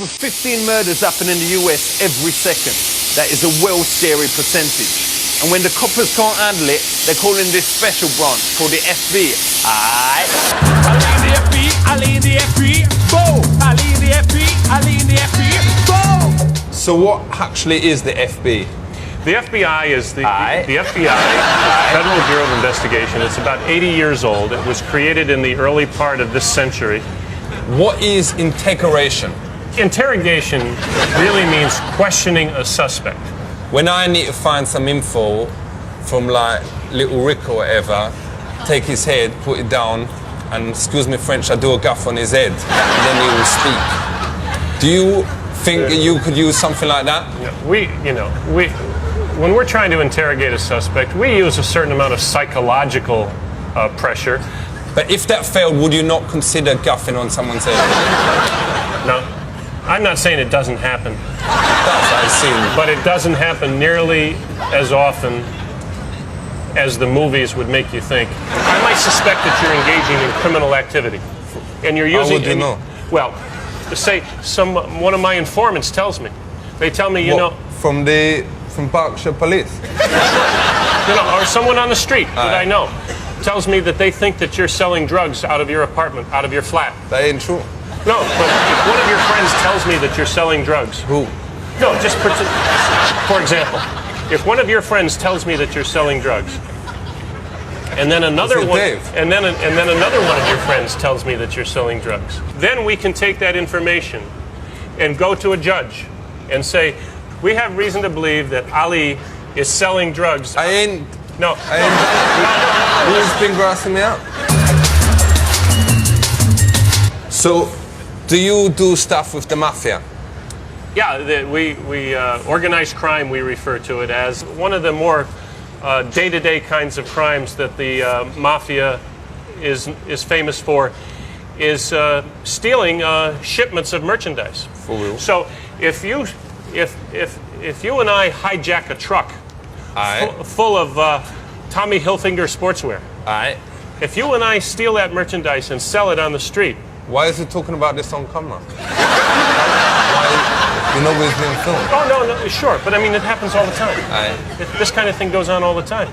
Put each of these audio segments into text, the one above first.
over 15 murders happen in the US every second. That is a well scary percentage. And when the coppers can't handle it, they're calling this special branch called the FBI. I lean the FBI, I lean the FBI, boom! I lean the FBI, I lean the FBI, boom! So what actually is the FB? The FBI is the FBI, Federal Bureau of Investigation. It's about 80 years old. It was created in the early part of this century. What is interrogation? Interrogation really means questioning a suspect. When I need to find some info from like Little Rick or whatever, take his head, put it down, and excuse me French, I do a gaff on his head, and then he will speak. Do you think you could use something like that? When we're trying to interrogate a suspect, we use a certain amount of psychological pressure. But if that failed, would you not consider gaffing on someone's head? No, I'm not saying it doesn't happen. That's I've seen. But it doesn't happen nearly as often as the movies would make you think. I might suspect that you're engaging in criminal activity, and you're using. How would you know? Well, say one of my informants tells me. They tell me, from Berkshire Police. Or someone on the street that I know tells me that they think that you're selling drugs out of your apartment, out of your flat. That ain't true. No, but if one of your friends tells me that you're selling drugs. Who? No, just for example, if one of your friends tells me that you're selling drugs, and then another one, and then another one of your friends tells me that you're selling drugs, then we can take that information and go to a judge and say, we have reason to believe that Ali is selling drugs. I ain't. No. Who's been grassing me out? So, do you do stuff with the mafia? Yeah, we organized crime, we refer to it as. One of the more day-to-day kinds of crimes that the mafia is famous for is stealing shipments of merchandise. For real? So if you and I hijack a truck full of Tommy Hilfiger sportswear, if you and I steal that merchandise and sell it on the street. Why is he talking about this on camera? You know we're being filmed. Oh, no, sure. But I mean, it happens all the time. This kind of thing goes on all the time.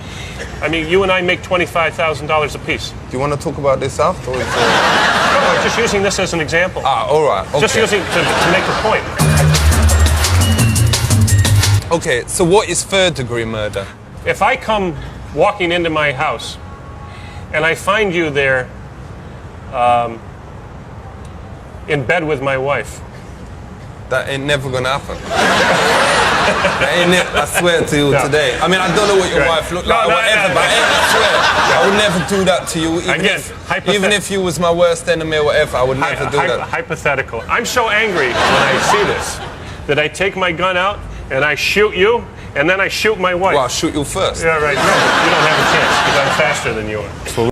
I mean, you and I make $25,000 a piece. Do you want to talk about this after? No, I'm just using this as an example. All right. Okay. Just using to make a point. Okay, so what is third-degree murder? If I come walking into my house and I find you there in bed with my wife. That ain't never gonna happen. I swear to you today. I mean, I don't know what your wife looked like or whatever, but I swear, I would never do that to you. Even if you was my worst enemy or whatever, I would never do that. Hypothetical. I'm so angry when I see this that I take my gun out and I shoot you, and then I shoot my wife. Well, I'll shoot you first. Yeah, right. No, you don't have a chance because I'm faster than you are. For